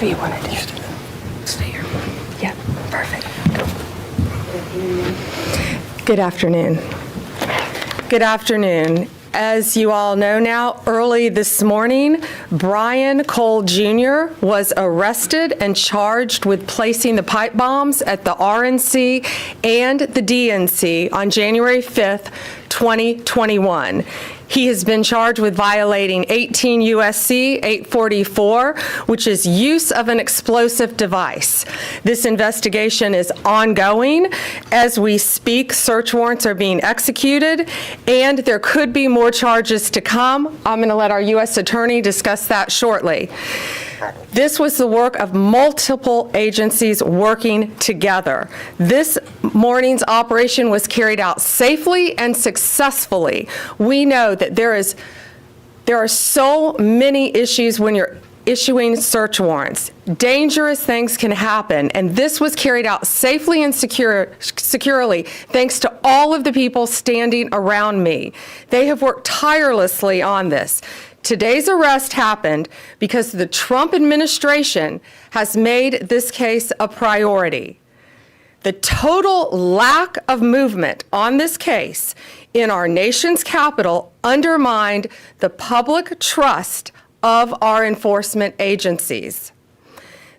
what you want to do. Stay here. Yeah, perfect. Good afternoon. Good afternoon. As you all know now, early this morning, Brian Cole Jr. was arrested and charged with placing the pipe bombs at the RNC and the DNC on January 5th, 2021. He has been charged with violating 18 U.S.C. 844, which is use of an explosive device. This investigation is ongoing. As we speak, search warrants are being executed, and there could be more charges to come. I'm going to let our U.S. Attorney discuss that shortly. This was the work of multiple agencies working together. This morning's operation was carried out safely and successfully. We know that there are so many issues when you're issuing search warrants. Dangerous things can happen, and this was carried out safely and securely thanks to all of the people standing around me. They have worked tirelessly on this. Today's arrest happened because the Trump administration has made this case a priority. The total lack of movement on this case in our nation's capital undermined the public trust of our enforcement agencies.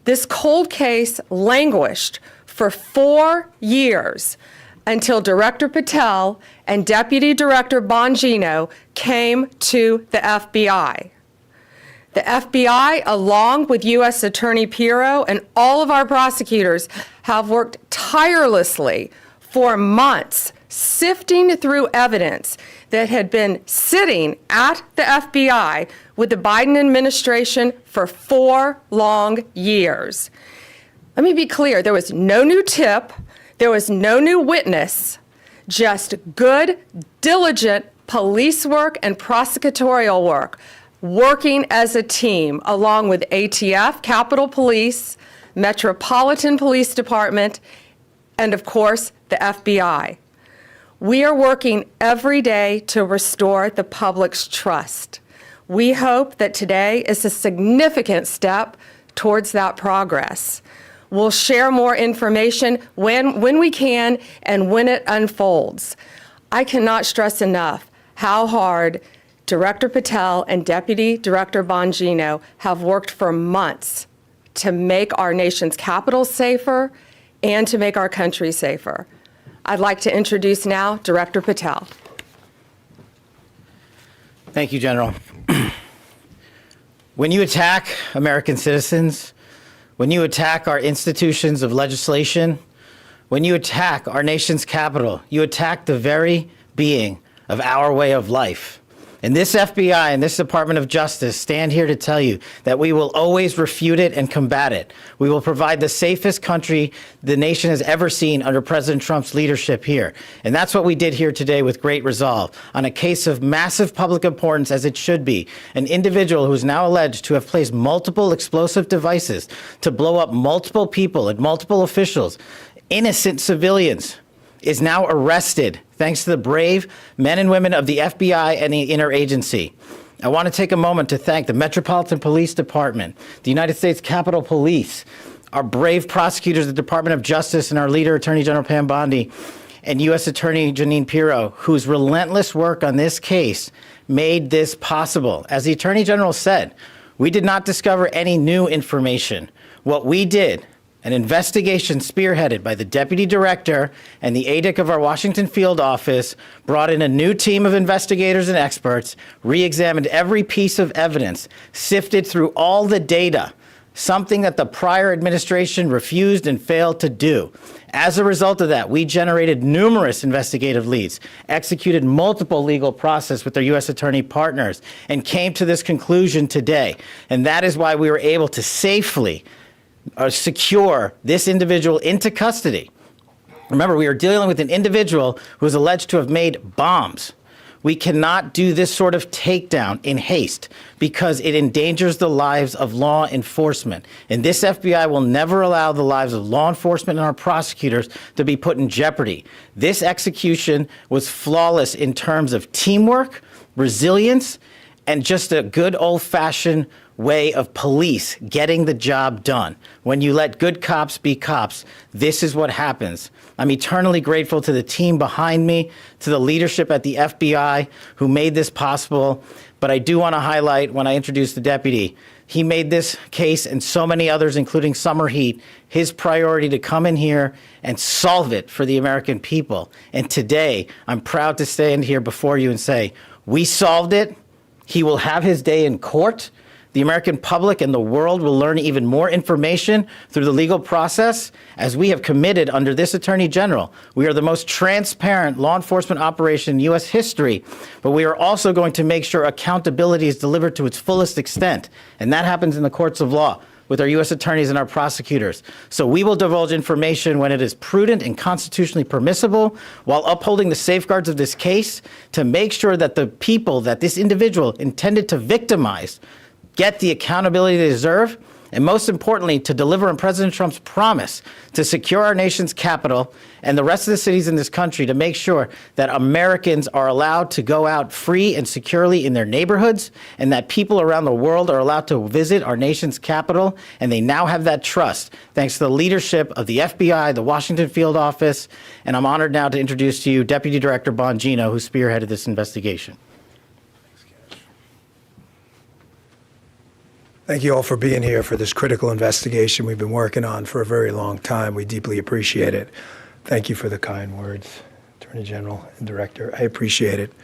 This cold case languished for 4 years until Director Patel and Deputy Director Bongino came to the FBI. The FBI, along with U.S. Attorney Pirro and all of our prosecutors, have worked tirelessly for months, sifting through evidence that had been sitting at the FBI with the Biden administration for 4 long years. Let me be clear, there was no new tip, there was no new witness, just good, diligent police work and prosecutorial work, working as a team along with ATF, Capitol Police, Metropolitan Police Department, and of course, the FBI. We are working every day to restore the public's trust. We hope that today is a significant step towards that progress. We'll share more information when we can and when it unfolds. I cannot stress enough how hard Director Patel and Deputy Director Bongino have worked for months to make our nation's capital safer and to make our country safer. I'd like to introduce now Director Patel. Thank you, General. When you attack American citizens, when you attack our institutions of legislation, when you attack our nation's capital, you attack the very being of our way of life. And this FBI and this Department of Justice stand here to tell you that we will always refute it and combat it. We will provide the safest country the nation has ever seen under President Trump's leadership here. And that's what we did here today with great resolve on a case of massive public importance, as it should be. An individual who is now alleged to have placed multiple explosive devices to blow up multiple people and multiple officials, innocent civilians, is now arrested thanks to the brave men and women of the FBI and the interagency. I want to take a moment to thank the Metropolitan Police Department, the United States Capitol Police, our brave prosecutors, the Department of Justice, and our leader, Attorney General Pam Bondi, and U.S. Attorney Jeanine Pirro, whose relentless work on this case made this possible. As the Attorney General said, we did not discover any new information. What we did, an investigation spearheaded by the Deputy Director and the ADIC of our Washington field office, brought in a new team of investigators and experts, re-examined every piece of evidence, sifted through all the data, something that the prior administration refused and failed to do. As a result of that, we generated numerous investigative leads, executed multiple legal process with our U.S. attorney partners, and came to this conclusion today. And that is why we were able to safely secure this individual into custody. Remember, we are dealing with an individual who is alleged to have made bombs. We cannot do this sort of takedown in haste because it endangers the lives of law enforcement. And this FBI will never allow the lives of law enforcement and our prosecutors to be put in jeopardy. This execution was flawless in terms of teamwork, resilience, and just a good old-fashioned way of police getting the job done. When you let good cops be cops, this is what happens. I'm eternally grateful to the team behind me, to the leadership at the FBI who made this possible. But I do want to highlight, when I introduced the deputy, he made this case and so many others, including Summer Heat, his priority to come in here and solve it for the American people. And today, I'm proud to stand here before you and say, we solved it. He will have his day in court. The American public and the world will learn even more information through the legal process, as we have committed under this Attorney General. We are the most transparent law enforcement operation in U.S. history, but we are also going to make sure accountability is delivered to its fullest extent, and that happens in the courts of law with our U.S. attorneys and our prosecutors. So we will divulge information when it is prudent and constitutionally permissible, while upholding the safeguards of this case to make sure that the people that this individual intended to victimize get the accountability they deserve, and most importantly, to deliver on President Trump's promise to secure our nation's capital and the rest of the cities in this country, to make sure that Americans are allowed to go out free and securely in their neighborhoods, and that people around the world are allowed to visit our nation's capital, and they now have that trust thanks to the leadership of the FBI, the Washington Field Office, and I'm honored now to introduce to you Deputy Director Bongino, who spearheaded this investigation. Thank you all for being here for this critical investigation we've been working on for a very long time. We deeply appreciate it. Thank you for the kind words, Attorney General and Director. I appreciate it.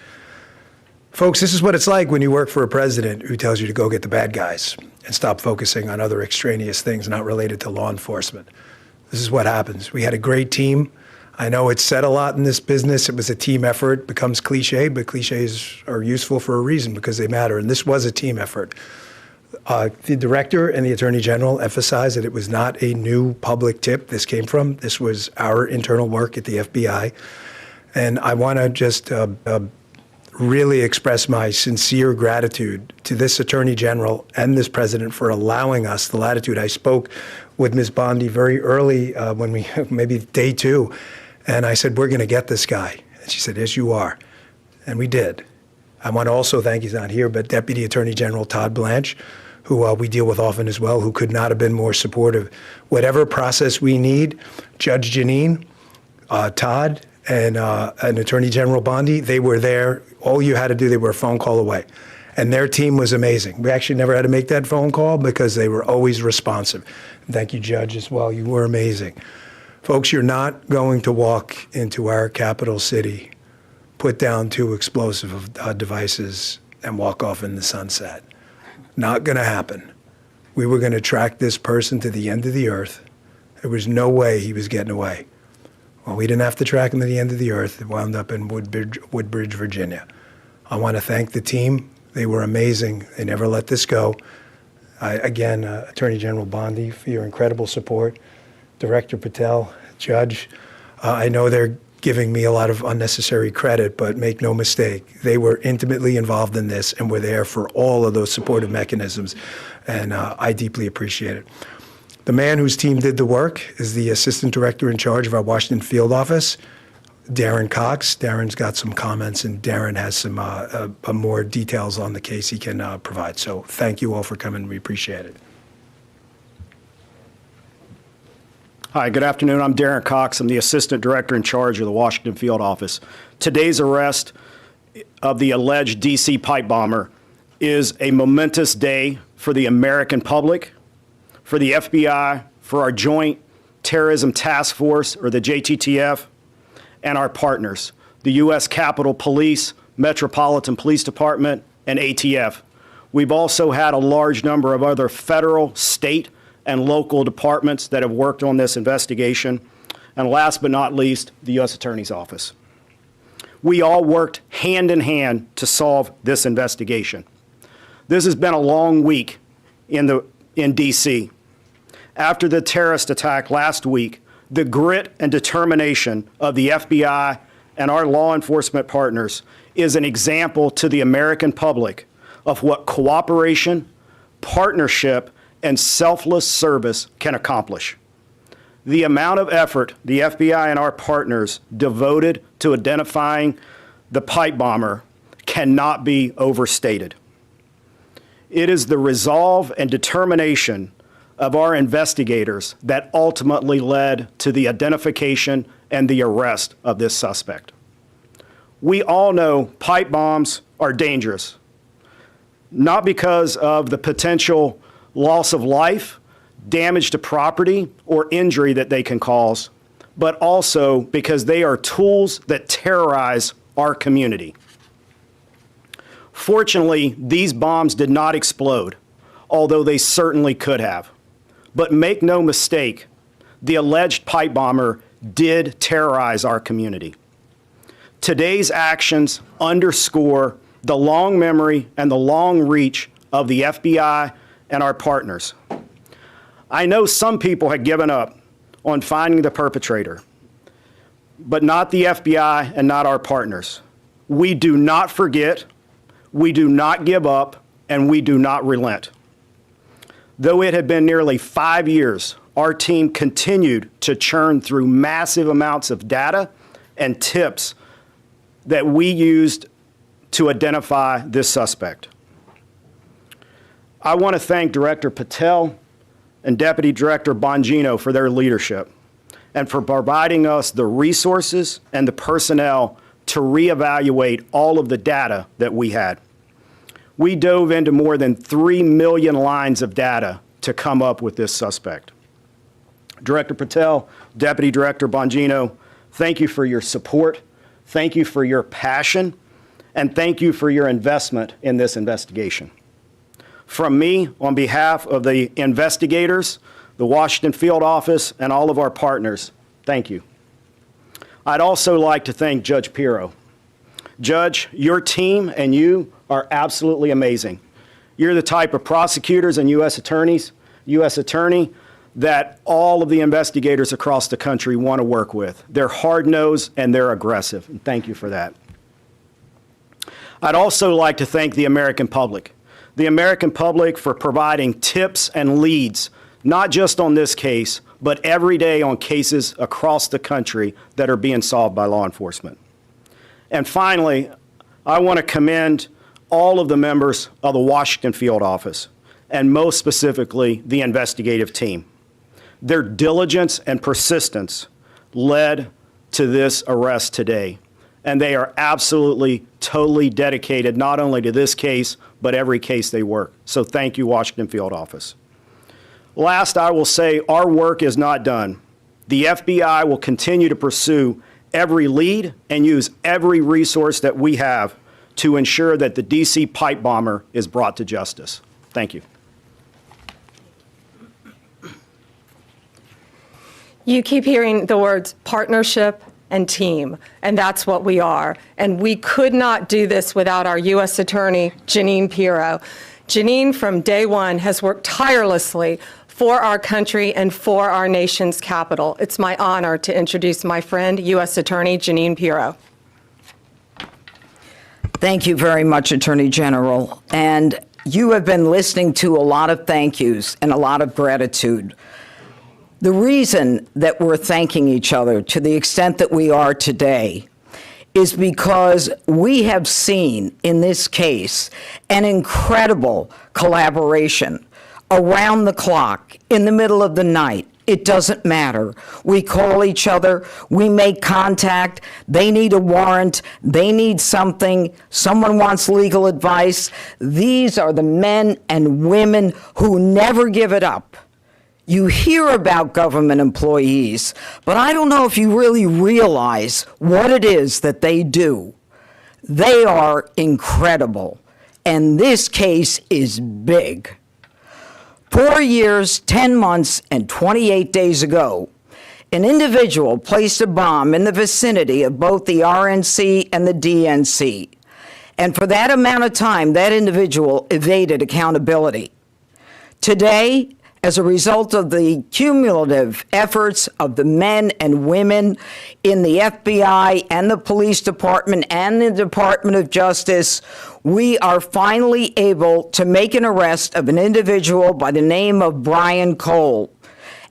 Folks, this is what it's like when you work for a president who tells you to go get the bad guys and stop focusing on other extraneous things not related to law enforcement. This is what happens. We had a great team. I know it's said a lot in this business. It was a team effort. It becomes cliche, but cliches are useful for a reason because they matter. And this was a team effort. The director and the attorney general emphasized that it was not a new public tip this came from. This was our internal work at the FBI. And I want to just really express my sincere gratitude to this attorney general and this president for allowing us the latitude. I spoke with Ms. Bondi very early when we, maybe day 2, and I said, we're going to get this guy. And she said, yes, you are. And we did. I want to also thank, he's not here, but Deputy Attorney General Todd Blanche, who we deal with often as well, who could not have been more supportive. Whatever process we need, Judge Jeanine, Todd, and Attorney General Bondi, they were there. All you had to do, they were a phone call away. And their team was amazing. We actually never had to make that phone call because they were always responsive. And thank you, Judge, as well. You were amazing. Folks, you're not going to walk into our capital city, put down 2 explosive devices, and walk off in the sunset. Not going to happen. We were going to track this person to the end of the earth. There was no way he was getting away. Well, we didn't have to track him to the end of the earth. It wound up in Woodbridge, Virginia. I want to thank the team. They were amazing. They never let this go. Again, Attorney General Bondi, for your incredible support. Director Patel, Judge, I know they're giving me a lot of unnecessary credit, but make no mistake, they were intimately involved in this and were there for all of those supportive mechanisms, and I deeply appreciate it. The man whose team did the work is the Assistant Director in charge of our Washington Field Office, Darren Cox. Darren's got some comments, and Darren has some more details on the case he can provide. So thank you all for coming. We appreciate it. Hi, good afternoon. I'm Darren Cox. I'm the Assistant Director in charge of the Washington Field Office. Today's arrest of the alleged D.C. pipe bomber is a momentous day for the American public, for the FBI, for our Joint Terrorism Task Force, or the JTTF, and our partners, the U.S. Capitol Police, Metropolitan Police Department, and ATF. We've also had a large number of other federal, state, and local departments that have worked on this investigation. And last but not least, the U.S. Attorney's Office. We all worked hand in hand to solve this investigation. This has been a long week in D.C. After the terrorist attack last week, the grit and determination of the FBI and our law enforcement partners is an example to the American public of what cooperation, partnership, and selfless service can accomplish. The amount of effort the FBI and our partners devoted to identifying the pipe bomber cannot be overstated. It is the resolve and determination of our investigators that ultimately led to the identification and the arrest of this suspect. We all know pipe bombs are dangerous, not because of the potential loss of life, damage to property, or injury that they can cause, but also because they are tools that terrorize our community. Fortunately, these bombs did not explode, although they certainly could have. But make no mistake, the alleged pipe bomber did terrorize our community. Today's actions underscore the long memory and the long reach of the FBI and our partners. I know some people had given up on finding the perpetrator, but not the FBI and not our partners. We do not forget, we do not give up, and we do not relent. Though it had been nearly 5 years, our team continued to churn through massive amounts of data and tips that we used to identify this suspect. I want to thank Director Patel and Deputy Director Bongino for their leadership and for providing us the resources and the personnel to reevaluate all of the data that we had. We dove into more than 3 million lines of data to come up with this suspect. Director Patel, Deputy Director Bongino, thank you for your support, thank you for your passion, and thank you for your investment in this investigation. From me, on behalf of the investigators, the Washington Field Office, and all of our partners, thank you. I'd also like to thank Judge Pirro. Judge, your team and you are absolutely amazing. You're the type of prosecutors and U.S. attorney, that all of the investigators across the country want to work with. They're hard-nosed and they're aggressive, and thank you for that. I'd also like to thank the American public for providing tips and leads, not just on this case, but every day on cases across the country that are being solved by law enforcement. And finally, I want to commend all of the members of the Washington Field Office, and most specifically, the investigative team. Their diligence and persistence led to this arrest today, and they are absolutely, totally dedicated not only to this case, but every case they work. So thank you, Washington Field Office. Last, I will say our work is not done. The FBI will continue to pursue every lead and use every resource that we have to ensure that the D.C. pipe bomber is brought to justice. Thank you. You keep hearing the words partnership and team, and that's what we are. And we could not do this without our U.S. Attorney, Jeanine Pirro. Jeanine, from day one, has worked tirelessly for our country and for our nation's capital. It's my honor to introduce my friend, U.S. Attorney Jeanine Pirro. Thank you very much, Attorney General. And you have been listening to a lot of thank yous and a lot of gratitude. The reason that we're thanking each other to the extent that we are today is because we have seen in this case an incredible collaboration around the clock, in the middle of the night. It doesn't matter. We call each other, we make contact, they need a warrant, they need something, someone wants legal advice. These are the men and women who never give it up. You hear about government employees, but I don't know if you really realize what it is that they do. They are incredible, and this case is big. 4 years, 10 months, and 28 days ago, an individual placed a bomb in the vicinity of both the RNC and the DNC. And for that amount of time, that individual evaded accountability. Today, as a result of the cumulative efforts of the men and women in the FBI and the police department and the Department of Justice, we are finally able to make an arrest of an individual by the name of Brian Cole.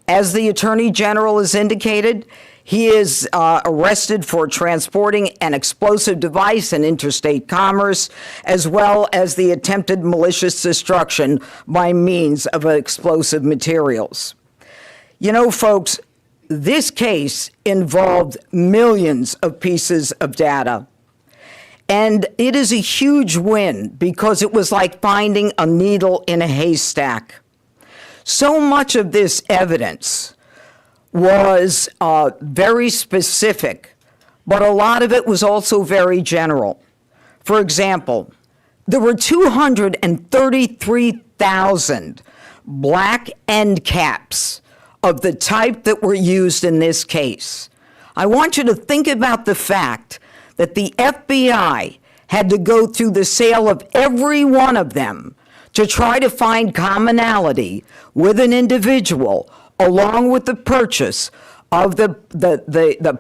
As the Attorney General has indicated, He is arrested for transporting an explosive device in interstate commerce, as well as the attempted malicious destruction by means of explosive materials. You know, folks, this case involved millions of pieces of data. And it is a huge win because it was like finding a needle in a haystack. So much of this evidence was very specific, but a lot of it was also very general. For example, there were 233,000 black end caps of the type that were used in this case. I want you to think about the fact that the FBI had to go through the sale of every one of them to try to find commonality with an individual, along with the purchase of the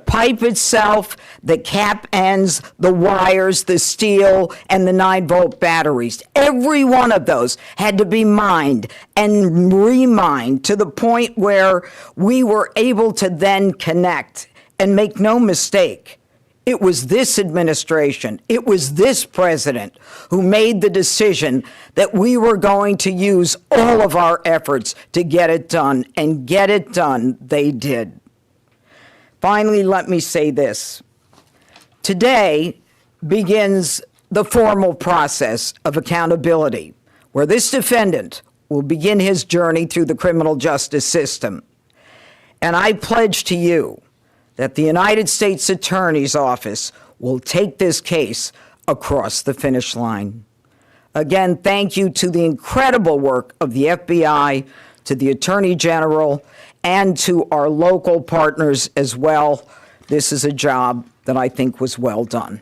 pipe itself, the cap ends, the wires, the steel, and the 9-volt batteries. Every one of those had to be mined and remined to the point where we were able to then connect. And make no mistake, it was this administration, it was this president who made the decision that we were going to use all of our efforts to get it done, and get it done they did. Finally, let me say this. Today begins the formal process of accountability, where this defendant will begin his journey through the criminal justice system. And I pledge to you that the United States Attorney's Office will take this case across the finish line. Again, thank you to the incredible work of the FBI, to the Attorney General, and to our local partners as well. This is a job that I think was well done.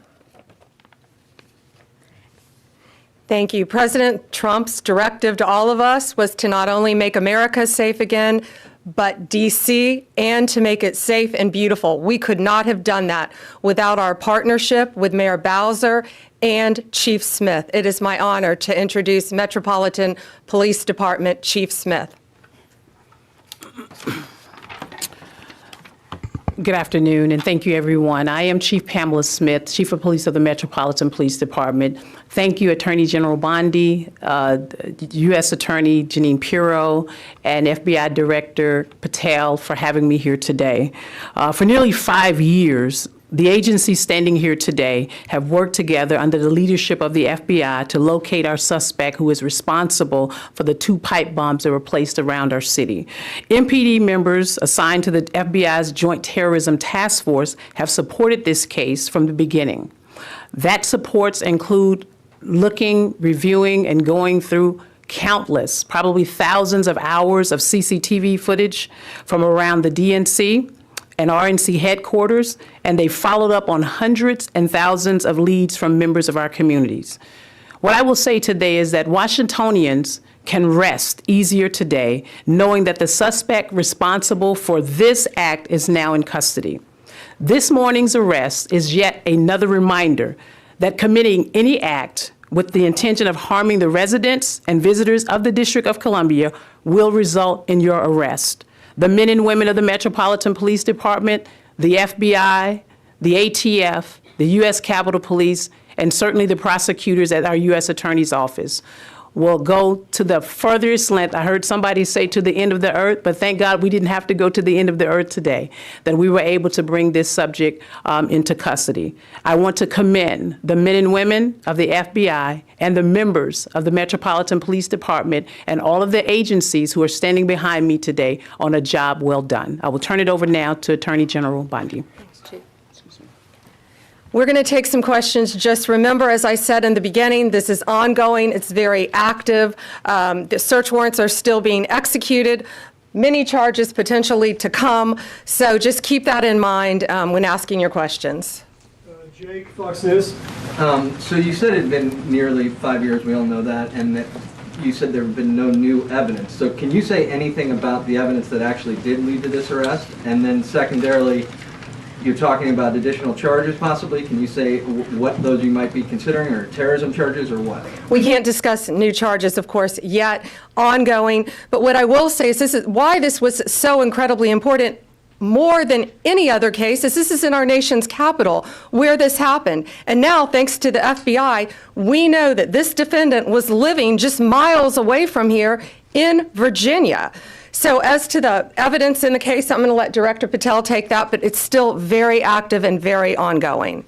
Thank you. President Trump's directive to all of us was to not only make America safe again, but D.C., and to make it safe and beautiful. We could not have done that without our partnership with Mayor Bowser and Chief Smith. It is my honor to introduce Metropolitan Police Department Chief Smith. Good afternoon, and thank you, everyone. I am Chief Pamela Smith, Chief of Police of the Metropolitan Police Department. Thank you, Attorney General Bondi, U.S. Attorney Jeanine Pirro, and FBI Director Patel for having me here today. For nearly 5 years, the agencies standing here today have worked together under the leadership of the FBI to locate our suspect who is responsible for the 2 pipe bombs that were placed around our city. MPD members assigned to the FBI's Joint Terrorism Task Force have supported this case from the beginning. That supports include looking, reviewing, and going through countless, probably thousands of hours of CCTV footage from around the DNC and RNC headquarters, and they followed up on hundreds and thousands of leads from members of our communities. What I will say today is that Washingtonians can rest easier today knowing that the suspect responsible for this act is now in custody. This morning's arrest is yet another reminder that committing any act with the intention of harming the residents and visitors of the District of Columbia will result in your arrest. The men and women of the Metropolitan Police Department, the FBI, the ATF, the U.S. Capitol Police, and certainly the prosecutors at our U.S. Attorney's Office will go to the furthest length. I heard somebody say to the end of the earth, but thank God we didn't have to go to the end of the earth today, that we were able to bring this subject into custody. I want to commend the men and women of the FBI and the members of the Metropolitan Police Department and all of the agencies who are standing behind me today on a job well done. I will turn it over now to Attorney General Bondi. We're going to take some questions. Just remember, as I said in the beginning, this is ongoing. It's very active. The search warrants are still being executed. Many charges potentially to come. So just keep that in mind when asking your questions. Jake, Fox News. So you said it had been nearly 5 years, we all know that, and that you said there have been no new evidence. So can you say anything about the evidence that actually did lead to this arrest? And then secondarily, you're talking about additional charges possibly. Can you say what those you might be considering, or terrorism charges, or what? We can't discuss new charges, of course, yet, ongoing. But what I will say is this is why this was so incredibly important. more than any other case is this is in our nation's capital where this happened. And now, thanks to the FBI, we know that this defendant was living just miles away from here in Virginia. So as to the evidence in the case, I'm going to let Director Patel take that, but it's still very active and very ongoing.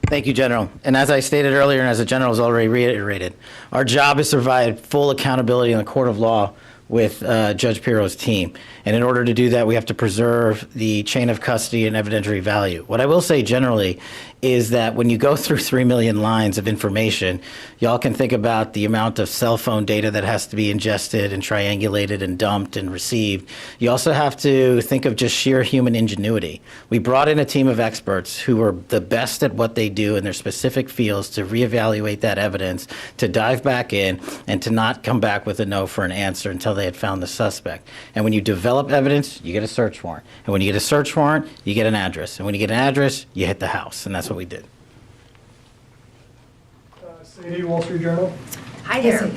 Thank you, General. And as I stated earlier, and as the General has already reiterated, our job is to provide full accountability in the court of law with Judge Pirro's team. And in order to do that, we have to preserve the chain of custody and evidentiary value. What I will say generally is that when you go through 3 million lines of information, y'all can think about the amount of cell phone data that has to be ingested and triangulated and dumped and received. You also have to think of just sheer human ingenuity. We brought in a team of experts who are the best at what they do in their specific fields to reevaluate that evidence, to dive back in, and to not come back with a no for an answer until they had found the suspect. And when you develop evidence, you get a search warrant. And when you get a search warrant, you get an address. And when you get an address, you hit the house. And that's what we did. Sadie, Wall Street Journal. Hi there.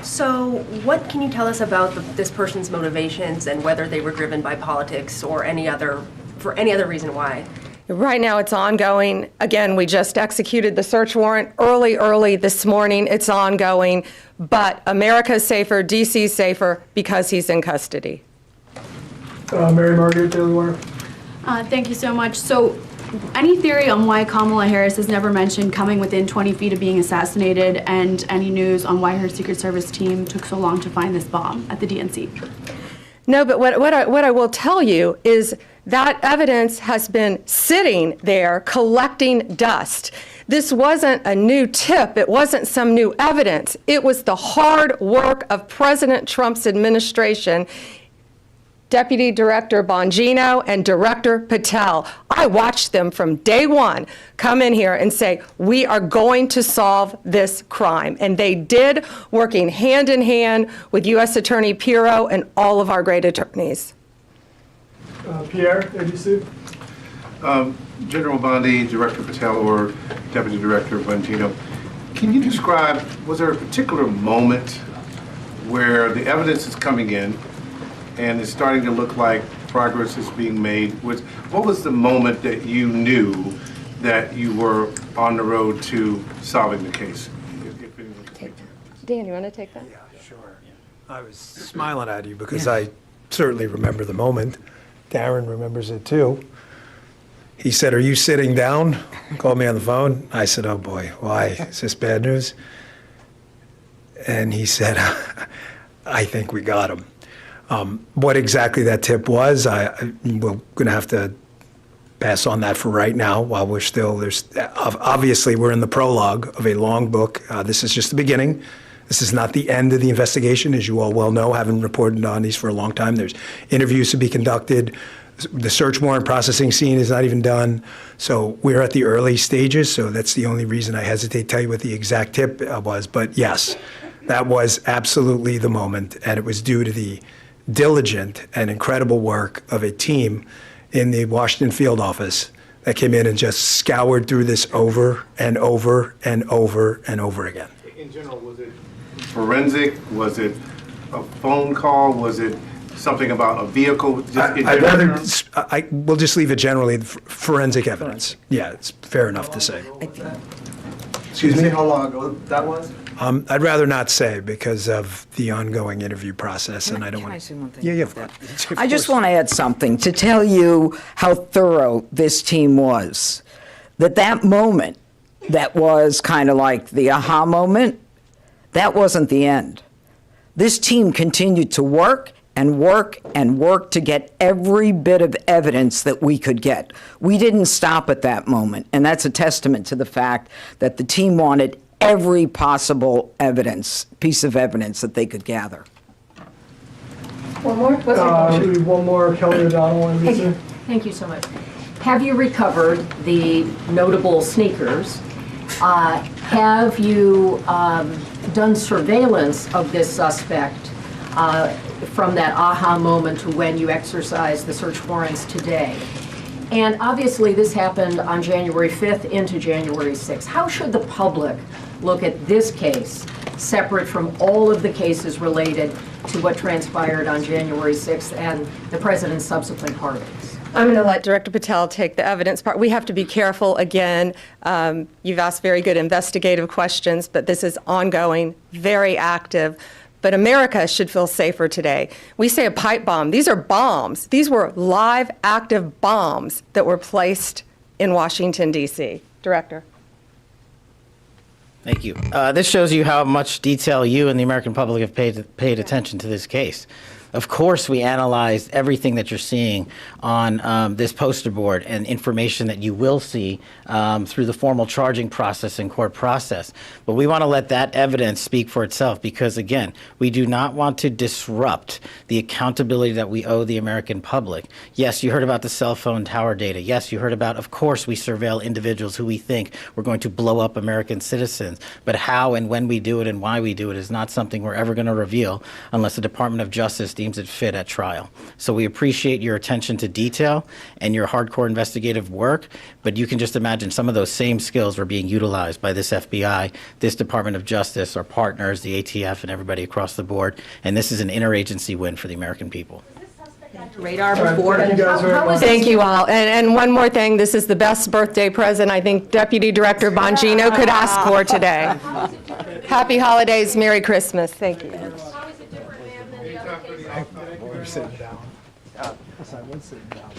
So what can you tell us about this person's motivations and whether they were driven by politics or for any other reason why? Right now, it's ongoing. Again, we just executed the search warrant early this morning. It's ongoing. But America's safer, DC's safer because he's in custody. Mary Margaret, Daily Wire. Thank you so much. So, any theory on why Kamala Harris has never mentioned coming within 20 feet of being assassinated, and any news on why her Secret Service team took so long to find this bomb at the DNC? No, but what I will tell you is that evidence has been sitting there collecting dust. This wasn't a new tip. It wasn't some new evidence. It was the hard work of President Trump's administration, Deputy Director Bongino and Director Patel. I watched them from day one come in here and say, we are going to solve this crime. And they did, working hand in hand with U.S. Attorney Pirro and all of our great attorneys. Pierre, ABC. General Bondi, Director Patel, or Deputy Director Bongino, can you describe, was there a particular moment where the evidence is coming in and it's starting to look like progress is being made? What was the moment that you knew that you were on the road to solving the case? Dan, you want to take that? Yeah, sure. I was smiling at you because I certainly remember the moment. Darren remembers it too. He said, "Are you sitting down?" Called me on the phone. I said, "Oh boy, why? Is this bad news?" And he said, "I think we got him." What exactly that tip was, we're going to have to pass on that for right now while obviously we're in the prologue of a long book. This is just the beginning. This is not the end of the investigation, as you all well know, having reported on these for a long time. There's interviews to be conducted. The search warrant processing scene is not even done. So we're at the early stages, so that's the only reason I hesitate to tell you what the exact tip was. But yes, that was absolutely the moment, and it was due to the diligent and incredible work of a team in the Washington field office that came in and just scoured through this over and over and over and over again. In general, was it forensic? Was it a phone call? Was it something about a vehicle? We'll just leave it generally forensic evidence. Yeah, it's fair enough to say. Excuse me, how long ago that was? I'd rather not say because of the ongoing interview process, and I don't want to. Can I say one thing? Yeah, about that? I just want to add something to tell you how thorough this team was. That moment, that was kind of like the aha moment, that wasn't the end. This team continued to work and work and work to get every bit of evidence that we could get. We didn't stop at that moment, and that's a testament to the fact that the team wanted every possible piece of evidence that they could gather. One more? One more, Kelly O'Donnell, NBC. Thank you so much. Have you recovered the notable sneakers? Have you done surveillance of this suspect from that aha moment to when you exercised the search warrants today? And obviously this happened on January 5th into January 6th. How should the public look at this case separate from all of the cases related to what transpired on January 6th and the president's subsequent pardons? I'm going to let Director Patel take the evidence part. We have to be careful. Again, you've asked very good investigative questions, but this is ongoing, very active. But America should feel safer today. We say a pipe bomb. These are bombs. These were live, active bombs that were placed in Washington, D.C. Director. Thank you. This shows you how much detail you and the American public have paid attention to this case. Of course, we analyzed everything that you're seeing on this poster board and information that you will see through the formal charging process and court process. But we want to let that evidence speak for itself because, again, we do not want to disrupt the accountability that we owe the American public. Yes, you heard about the cell phone tower data. Yes, you heard about, of course, we surveil individuals who we think we're going to blow up American citizens. But how and when we do it and why we do it is not something we're ever going to reveal unless the Department of Justice deems it fit at trial. So we appreciate your attention to detail and your hardcore investigative work, but you can just imagine some of those same skills are being utilized by this FBI, this Department of Justice, our partners, the ATF, and everybody across the board. And this is an interagency win for the American people. Radar before. Thank you all. And one more thing, this is the best birthday present I think Deputy Director Bongino could ask for today. Happy holidays, Merry Christmas. Thank you. We're sitting down. Yes, I was sitting down.